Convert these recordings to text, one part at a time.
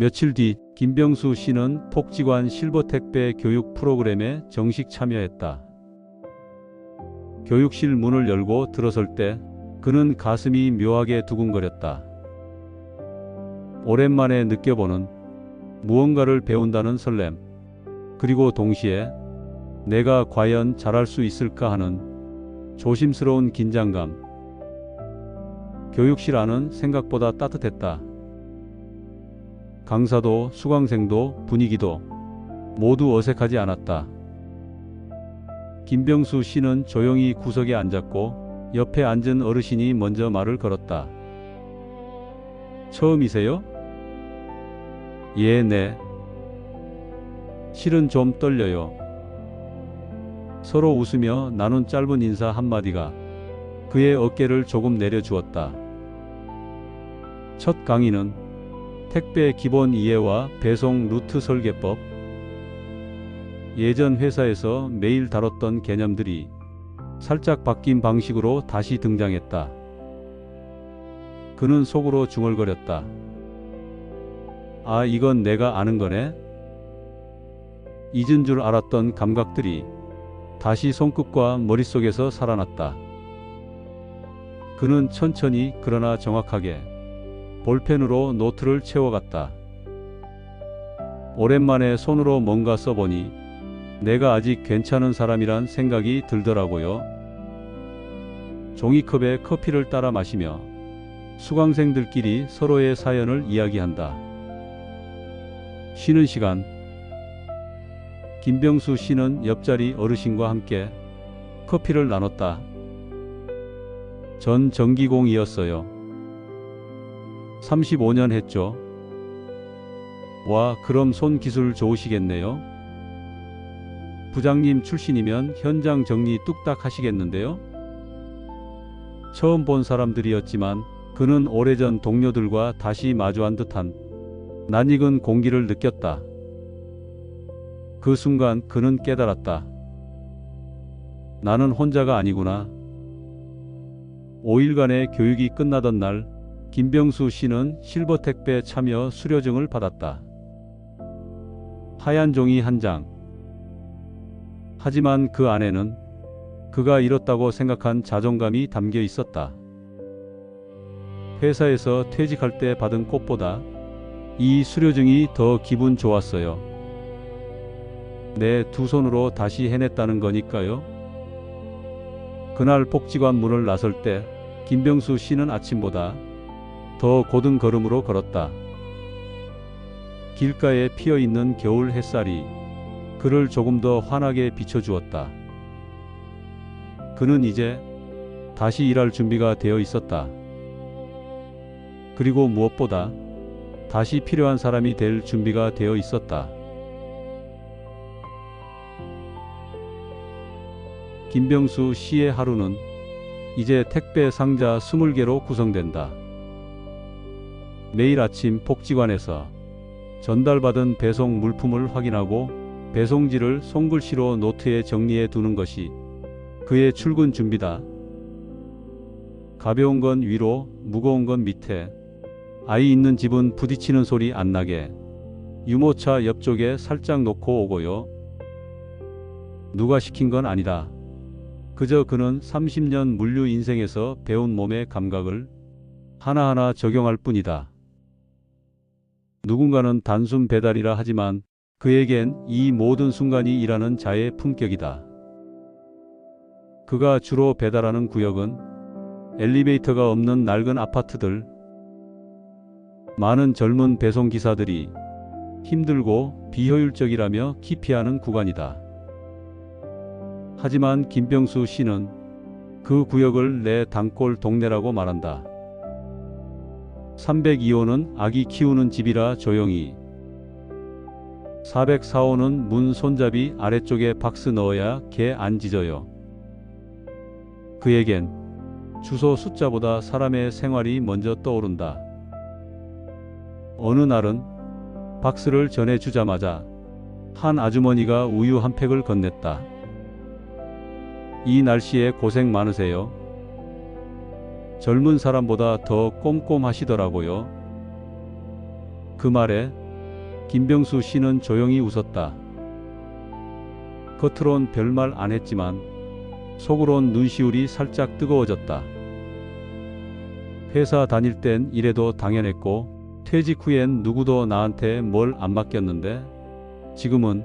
며칠 뒤 김병수 씨는 복지관 실버택배 교육 프로그램에 정식 참여했다. 교육실 문을 열고 들어설 때 그는 가슴이 묘하게 두근거렸다. 오랜만에 느껴보는 무언가를 배운다는 설렘, 그리고 동시에 내가 과연 잘할 수 있을까 하는 조심스러운 긴장감. 교육실 안은 생각보다 따뜻했다. 강사도 수강생도 분위기도 모두 어색하지 않았다. 김병수 씨는 조용히 구석에 앉았고 옆에 앉은 어르신이 먼저 말을 걸었다. 처음이세요? 예, 네. 실은 좀 떨려요. 서로 웃으며 나눈 짧은 인사 한마디가 그의 어깨를 조금 내려주었다. 첫 강의는 택배 기본 이해와 배송 루트 설계법. 예전 회사에서 매일 다뤘던 개념들이 살짝 바뀐 방식으로 다시 등장했다. 그는 속으로 중얼거렸다. 아, 이건 내가 아는 거네? 잊은 줄 알았던 감각들이 다시 손끝과 머릿속에서 살아났다. 그는 천천히 그러나 정확하게 볼펜으로 노트를 채워갔다. 오랜만에 손으로 뭔가 써보니 내가 아직 괜찮은 사람이란 생각이 들더라고요. 종이컵에 커피를 따라 마시며 수강생들끼리 서로의 사연을 이야기한다. 쉬는 시간, 김병수 씨는 옆자리 어르신과 함께 커피를 나눴다. 전 전기공이었어요. 35년 했죠. 와, 그럼 손기술 좋으시겠네요. 부장님 출신이면 현장 정리 뚝딱 하시겠는데요. 처음 본 사람들이었지만 그는 오래전 동료들과 다시 마주한 듯한 낯익은 공기를 느꼈다. 그 순간 그는 깨달았다. 나는 혼자가 아니구나. 5일간의 교육이 끝나던 날 김병수 씨는 실버택배 참여 수료증을 받았다. 하얀 종이 한 장. 하지만 그 안에는 그가 잃었다고 생각한 자존감이 담겨 있었다. 회사에서 퇴직할 때 받은 꽃보다 이 수료증이 더 기분 좋았어요. 내 두 손으로 다시 해냈다는 거니까요. 그날 복지관 문을 나설 때 김병수 씨는 아침보다 더 고든 걸음으로 걸었다. 길가에 피어있는 겨울 햇살이 그를 조금 더 환하게 비춰주었다. 그는 이제 다시 일할 준비가 되어 있었다. 그리고 무엇보다 다시 필요한 사람이 될 준비가 되어 있었다. 김병수 씨의 하루는 이제 택배 상자 20개로 구성된다. 매일 아침 복지관에서 전달받은 배송 물품을 확인하고 배송지를 손글씨로 노트에 정리해 두는 것이 그의 출근 준비다. 가벼운 건 위로, 무거운 건 밑에. 아이 있는 집은 부딪히는 소리 안 나게 유모차 옆쪽에 살짝 놓고 오고요. 누가 시킨 건 아니다. 그저 그는 30년 물류 인생에서 배운 몸의 감각을 하나하나 적용할 뿐이다. 누군가는 단순 배달이라 하지만 그에겐 이 모든 순간이 일하는 자의 품격이다. 그가 주로 배달하는 구역은 엘리베이터가 없는 낡은 아파트들. 많은 젊은 배송기사들이 힘들고 비효율적이라며 기피하는 구간이다. 하지만 김병수 씨는 그 구역을 내 단골 동네라고 말한다. 302호는 아기 키우는 집이라 조용히, 404호는 문 손잡이 아래쪽에 박스 넣어야 개 안 짖어요. 그에겐 주소 숫자보다 사람의 생활이 먼저 떠오른다. 어느 날은 박스를 전해주자마자 한 아주머니가 우유 한 팩을 건넸다. 이 날씨에 고생 많으세요. 젊은 사람보다 더 꼼꼼하시더라고요. 그 말에 김병수 씨는 조용히 웃었다. 겉으론 별말 안 했지만 속으론 눈시울이 살짝 뜨거워졌다. 회사 다닐 땐 이래도 당연했고 퇴직 후엔 누구도 나한테 뭘 안 맡겼는데 지금은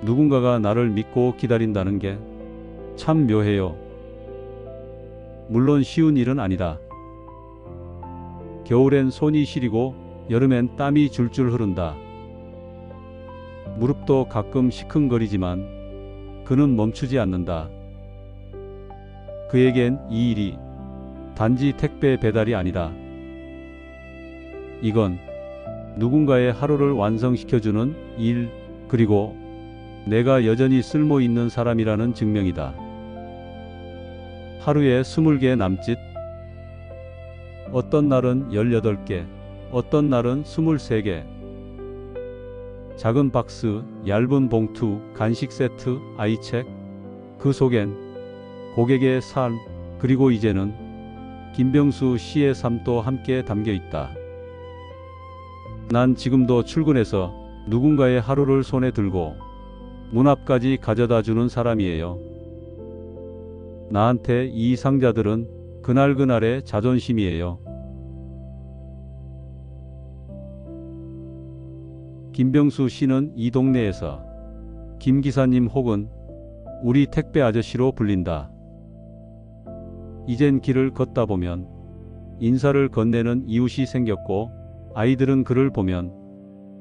누군가가 나를 믿고 기다린다는 게 참 묘해요. 물론 쉬운 일은 아니다. 겨울엔 손이 시리고 여름엔 땀이 줄줄 흐른다. 무릎도 가끔 시큰거리지만 그는 멈추지 않는다. 그에겐 이 일이 단지 택배 배달이 아니다. 이건 누군가의 하루를 완성시켜주는 일, 그리고 내가 여전히 쓸모 있는 사람이라는 증명이다. 하루에 20개 남짓, 어떤 날은 18개, 어떤 날은 23개. 작은 박스, 얇은 봉투, 간식 세트, 아이책. 그 속엔 고객의 삶, 그리고 이제는 김병수 씨의 삶도 함께 담겨 있다. 난 지금도 출근해서 누군가의 하루를 손에 들고 문 앞까지 가져다 주는 사람이에요. 나한테 이 상자들은 그날그날의 자존심이에요. 김병수 씨는 이 동네에서 김 기사님 혹은 우리 택배 아저씨로 불린다. 이젠 길을 걷다 보면 인사를 건네는 이웃이 생겼고 아이들은 그를 보면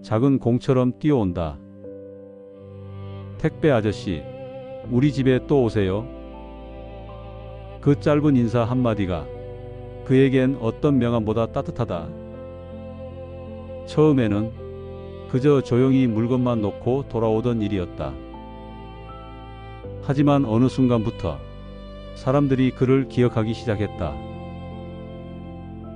작은 공처럼 뛰어온다. 택배 아저씨, 우리 집에 또 오세요. 그 짧은 인사 한마디가 그에겐 어떤 명함보다 따뜻하다. 처음에는 그저 조용히 물건만 놓고 돌아오던 일이었다. 하지만 어느 순간부터 사람들이 그를 기억하기 시작했다.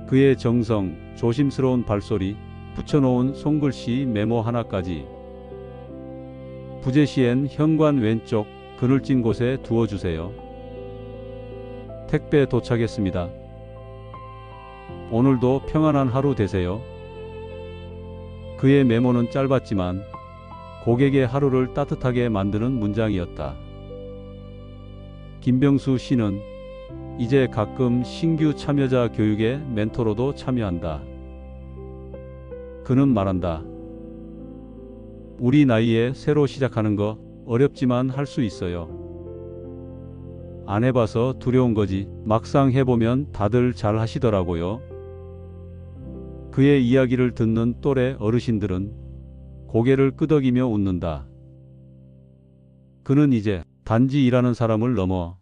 그의 정성, 조심스러운 발소리, 붙여놓은 손글씨 메모 하나까지. 부재시엔 현관 왼쪽 그늘진 곳에 두어주세요. 택배 도착했습니다. 오늘도 평안한 하루 되세요. 그의 메모는 짧았지만 고객의 하루를 따뜻하게 만드는 문장이었다. 김병수 씨는 이제 가끔 신규 참여자 교육의 멘토로도 참여한다. 그는 말한다. 우리 나이에 새로 시작하는 거 어렵지만 할 수 있어요. 안 해봐서 두려운 거지 막상 해보면 다들 잘 하시더라고요. 그의 이야기를 듣는 또래 어르신들은 고개를 끄덕이며 웃는다. 그는 이제 단지 일하는 사람을 넘어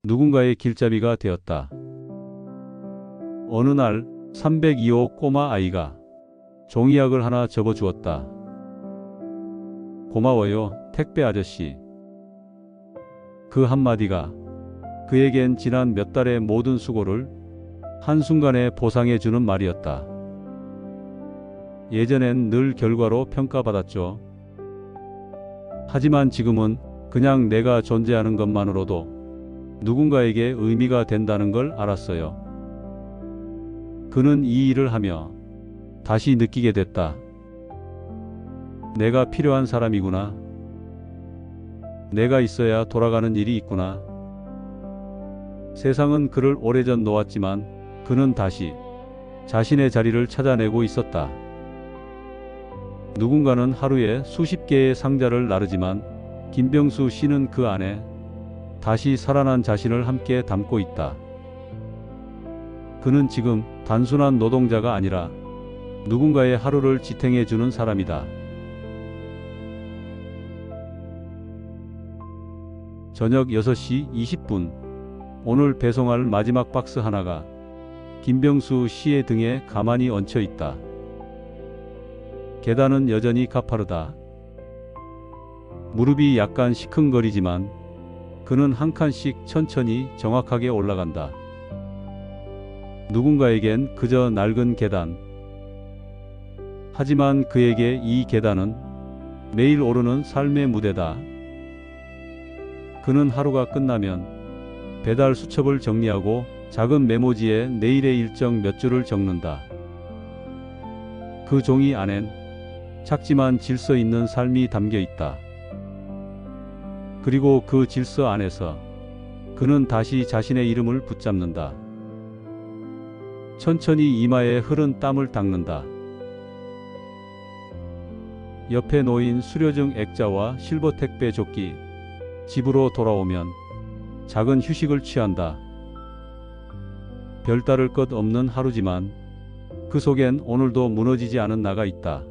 누군가의 길잡이가 되었다. 어느 날 302호 꼬마 아이가 종이약을 하나 접어주었다. 고마워요, 택배 아저씨. 그 한마디가 그에겐 지난 몇 달의 모든 수고를 한순간에 보상해주는 말이었다. 예전엔 늘 결과로 평가받았죠. 하지만 지금은 그냥 내가 존재하는 것만으로도 누군가에게 의미가 된다는 걸 알았어요. 그는 이 일을 하며 다시 느끼게 됐다. 내가 필요한 사람이구나. 내가 있어야 돌아가는 일이 있구나. 세상은 그를 오래전 놓았지만 그는 다시 자신의 자리를 찾아내고 있었다. 누군가는 하루에 수십 개의 상자를 나르지만 김병수 씨는 그 안에 다시 살아난 자신을 함께 담고 있다. 그는 지금 단순한 노동자가 아니라 누군가의 하루를 지탱해주는 사람이다. 저녁 6시 20분. 오늘 배송할 마지막 박스 하나가 김병수 씨의 등에 가만히 얹혀 있다. 계단은 여전히 가파르다. 무릎이 약간 시큰거리지만 그는 한 칸씩 천천히 정확하게 올라간다. 누군가에겐 그저 낡은 계단. 하지만 그에게 이 계단은 매일 오르는 삶의 무대다. 그는 하루가 끝나면 배달 수첩을 정리하고 작은 메모지에 내일의 일정 몇 줄을 적는다. 그 종이 안엔 작지만 질서 있는 삶이 담겨 있다. 그리고 그 질서 안에서 그는 다시 자신의 이름을 붙잡는다. 천천히 이마에 흐른 땀을 닦는다. 옆에 놓인 수료증 액자와 실버 택배 조끼. 집으로 돌아오면 작은 휴식을 취한다. 별다를 것 없는 하루지만 그 속엔 오늘도 무너지지 않은 나가 있다.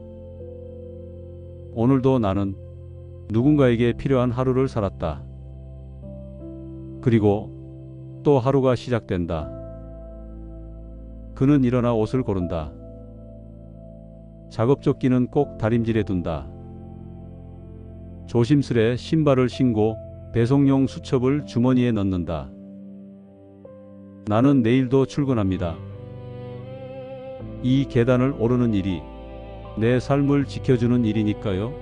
오늘도 나는 누군가에게 필요한 하루를 살았다. 그리고 또 하루가 시작된다. 그는 일어나 옷을 고른다. 작업조끼는 꼭 다림질에 둔다. 조심스레 신발을 신고 배송용 수첩을 주머니에 넣는다. 나는 내일도 출근합니다. 이 계단을 오르는 일이 내 삶을 지켜주는 일이니까요.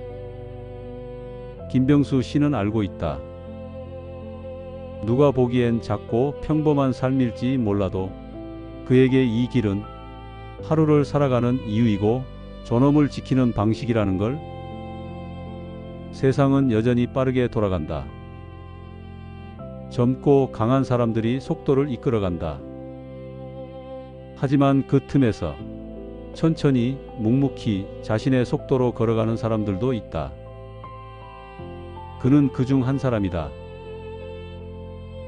김병수 씨는 알고 있다. 누가 보기엔 작고 평범한 삶일지 몰라도 그에게 이 길은 하루를 살아가는 이유이고 존엄을 지키는 방식이라는 걸. 세상은 여전히 빠르게 돌아간다. 젊고 강한 사람들이 속도를 이끌어간다. 하지만 그 틈에서 천천히 묵묵히 자신의 속도로 걸어가는 사람들도 있다. 그는 그 중 한 사람이다.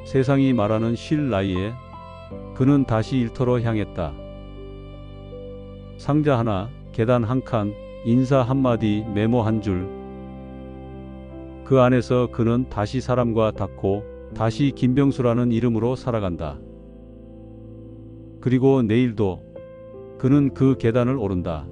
세상이 말하는 쉴 나이에 그는 다시 일터로 향했다. 상자 하나, 계단 한 칸, 인사 한마디, 메모 한 줄. 그 안에서 그는 다시 사람과 닿고 다시 김병수라는 이름으로 살아간다. 그리고 내일도 그는 그 계단을 오른다.